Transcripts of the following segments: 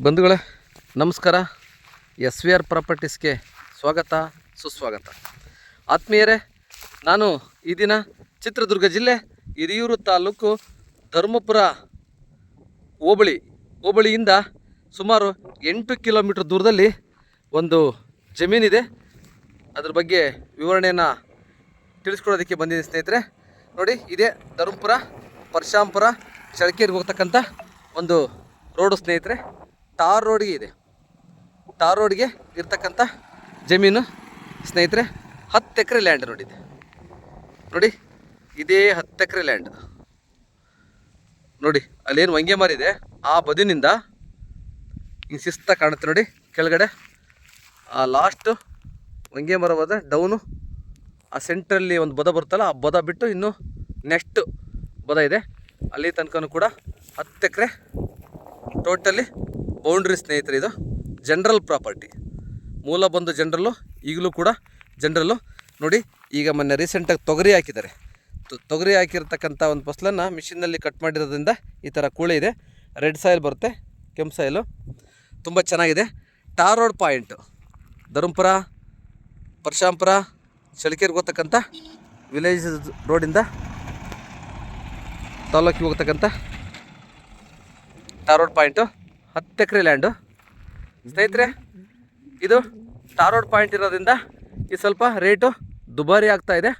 ಬಂಧುಗಳೇ ನಮಸ್ಕಾರ. SVR ಪ್ರಾಪರ್ಟೀಸ್ಗೆ ಸ್ವಾಗತ ಸುಸ್ವಾಗತ. ಆತ್ಮೀಯರೇ, ನಾನು ಈ ದಿನ ಚಿತ್ರದುರ್ಗ ಜಿಲ್ಲೆ ಹಿರಿಯೂರು ತಾಲೂಕು ಧರ್ಮಪುರ ಹೋಬಳಿಯಿಂದ ಸುಮಾರು 8 ಕಿಲೋಮೀಟರ್ ದೂರದಲ್ಲಿ ಒಂದು ಜಮೀನಿದೆ. ಅದ್ರ ಬಗ್ಗೆ ವಿವರಣೆಯನ್ನು ತಿಳಿಸ್ಕೊಡೋದಕ್ಕೆ ಬಂದಿದ್ದೀನಿ ಸ್ನೇಹಿತರೆ. ನೋಡಿ, ಇದೇ ಧರ್ಮಪುರ ಪರಶಾಂಪುರ ಚಳ್ಳಕೆರೆಗೆ ಹೋಗ್ತಕ್ಕಂಥ ಒಂದು ರೋಡು ಸ್ನೇಹಿತರೆ. ಟಾರ್ ರೋಡ್ಗೆ ಇದೆ, ಟಾರ್ ರೋಡ್ಗೆ ಇರ್ತಕ್ಕಂಥ ಜಮೀನು ಸ್ನೇಹಿತರೆ. 10 ಎಕರೆ ಲ್ಯಾಂಡ್ ನೋಡಿದೆ. ನೋಡಿ, ಇದೇ 10 ಎಕರೆ ಲ್ಯಾಂಡ್ ನೋಡಿ. ಅಲ್ಲೇನು ಹೊಂಗೆ ಮಾರಿದೆ ಆ ಬದಿನಿಂದ ಹಿಂಗೆ ಶಿಸ್ತ ಕಾಣುತ್ತೆ ನೋಡಿ. ಕೆಳಗಡೆ ಆ ಲಾಸ್ಟು ಹೊಂಗೆ ಮರ ಹೋದ ಡೌನು ಆ ಸೆಂಟ್ರಲ್ಲಿ ಒಂದು ಬದ ಬರುತ್ತಲ್ಲ, ಆ ಬದ ಬಿಟ್ಟು ಇನ್ನು ನೆಕ್ಸ್ಟ್ ಬದ ಇದೆ. ಅಲ್ಲಿ ತನಕನೂ ಕೂಡ 10 ಎಕರೆ ಟೋಟಲಿ ಬೌಂಡ್ರಿ ಸ್ನೇಹಿತರೆ. ಇದು ಜನರಲ್ ಪ್ರಾಪರ್ಟಿ, ಮೂಲ ಬಂದು ಜನರಲ್ಲು, ಈಗಲೂ ಕೂಡ ಜನರಲ್ಲು. ನೋಡಿ, ಈಗ ಮೊನ್ನೆ ರೀಸೆಂಟಾಗಿ ತೊಗರಿ ಹಾಕಿದ್ದಾರೆ. ತೊಗರಿ ಹಾಕಿರ್ತಕ್ಕಂಥ ಒಂದು ಫಸಲನ್ನು ಮಿಷಿನಲ್ಲಿ ಕಟ್ ಮಾಡಿರೋದ್ರಿಂದ ಈ ಥರ ಕೂಳೆ ಇದೆ. ರೆಡ್ ಸಾಯಿಲ್ ಬರುತ್ತೆ, ಕೆಂಪು ಸಾಯಿಲು, ತುಂಬ ಚೆನ್ನಾಗಿದೆ. ಟಾರ್ ರೋಡ್ ಪಾಯಿಂಟು ಧರ್ಮಪುರ ಪರಶಾಂಪುರ ಚಳ್ಳಕೆರೆಗೆ ಹೋಗ್ತಕ್ಕಂಥ ವಿಲೇಜ್ ರೋಡಿಂದ ತಾಲೂಕಿಗೆ ಹೋಗ್ತಕ್ಕಂಥ ಟಾರ್ ರೋಡ್ ಪಾಯಿಂಟು 10 ಎಕರೆ ಲ್ಯಾಂಡು ಸ್ನೇಹಿತರೆ. ಇದು ಟಾರ್ ರೋಡ್ ಪಾಯಿಂಟ್ ಇರೋದ್ರಿಂದ ಈ ಸ್ವಲ್ಪ ರೇಟು ದುಬಾರಿ ಆಗ್ತಾಯಿದೆ.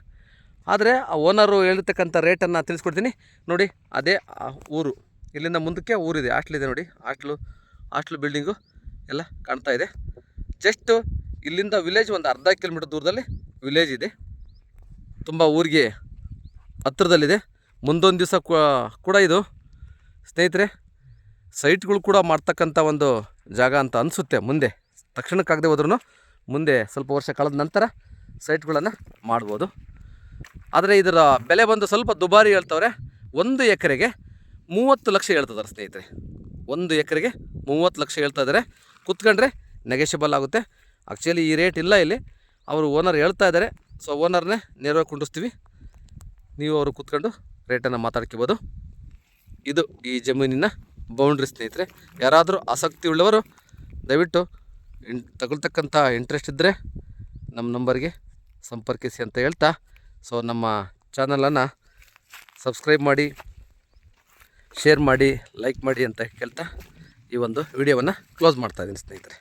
ಆದರೆ ಆ ಓನರು ಹೇಳಿರ್ತಕ್ಕಂಥ ರೇಟನ್ನು ತಿಳಿಸ್ಕೊಡ್ತೀನಿ ನೋಡಿ. ಅದೇ ಆ ಊರು, ಇಲ್ಲಿಂದ ಮುಂದಕ್ಕೆ ಊರಿದೆ, ಹಾಸ್ಟ್ಲಿದೆ ನೋಡಿ. ಹಾಸ್ಟ್ಲು ಬಿಲ್ಡಿಂಗು ಎಲ್ಲ ಕಾಣ್ತಾ ಇದೆ. ಜಸ್ಟು ಇಲ್ಲಿಂದ ವಿಲೇಜ್ ಒಂದು ಅರ್ಧ ಕಿಲೋಮೀಟರ್ ದೂರದಲ್ಲಿ ವಿಲೇಜ್ ಇದೆ. ತುಂಬ ಊರಿಗೆ ಹತ್ತಿರದಲ್ಲಿದೆ. ಮುಂದೊಂದು ದಿವಸ ಕೂಡ ಇದು ಸ್ನೇಹಿತರೆ ಸೈಟ್ಗಳು ಕೂಡ ಮಾಡ್ತಕ್ಕಂಥ ಒಂದು ಜಾಗ ಅಂತ ಅನಿಸುತ್ತೆ. ಮುಂದೆ ತಕ್ಷಣಕ್ಕಾಗದೆ ಹೋದ್ರೂ ಮುಂದೆ ಸ್ವಲ್ಪ ವರ್ಷ ಕಳೆದ ನಂತರ ಸೈಟ್ಗಳನ್ನು ಮಾಡ್ಬೋದು. ಆದರೆ ಇದರ ಬೆಲೆ ಬಂದು ಸ್ವಲ್ಪ ದುಬಾರಿ ಹೇಳ್ತವ್ರೆ. 1 ಎಕರೆಗೆ 30 ಲಕ್ಷ ಹೇಳ್ತಿದ್ದಾರೆ ಸ್ನೇಹಿತರೆ. 1 ಎಕರೆಗೆ 30 ಲಕ್ಷ ಹೇಳ್ತಾ ಇದ್ದಾರೆ. ಕೂತ್ಕೊಂಡ್ರೆ ನೆಗೆಷಬಲ್ ಆಗುತ್ತೆ. ಆ್ಯಕ್ಚುಲಿ ಈ ರೇಟ್ ಇಲ್ಲ ಇಲ್ಲಿ, ಅವರು ಓನರ್ ಹೇಳ್ತಾ ಇದ್ದಾರೆ. ಸೊ ಓನರ್ನೇ ನೇರವಾಗಿ ಕುಂಡಿಸ್ತೀವಿ, ನೀವು ಅವರು ಕೂತ್ಕೊಂಡು ರೇಟನ್ನು ಮಾತಾಡ್ಕೋಬೋದು. ಇದು ಈ ಜಮೀನಿನ ಬೌಂಡ್ರಿ ಸ್ನೇಹಿತರೆ. ಯಾರಾದರೂ ಆಸಕ್ತಿ ಉಳ್ಳವರು ದಯವಿಟ್ಟು ತಗೊಳ್ತಕ್ಕಂಥ ಇಂಟ್ರೆಸ್ಟ್ ಇದ್ದರೆ ನಮ್ಮ ನಂಬರ್ಗೆ ಸಂಪರ್ಕಿಸಿ ಅಂತ ಹೇಳ್ತಾ, ಸೊ ನಮ್ಮ ಚಾನಲನ್ನು ಸಬ್ಸ್ಕ್ರೈಬ್ ಮಾಡಿ, ಶೇರ್ ಮಾಡಿ, ಲೈಕ್ ಮಾಡಿ ಅಂತ ಹೇಳ್ತಾ ಈ ಒಂದು ವಿಡಿಯೋವನ್ನು ಕ್ಲೋಸ್ ಮಾಡ್ತಾಯಿದ್ದೀನಿ ಸ್ನೇಹಿತರೆ.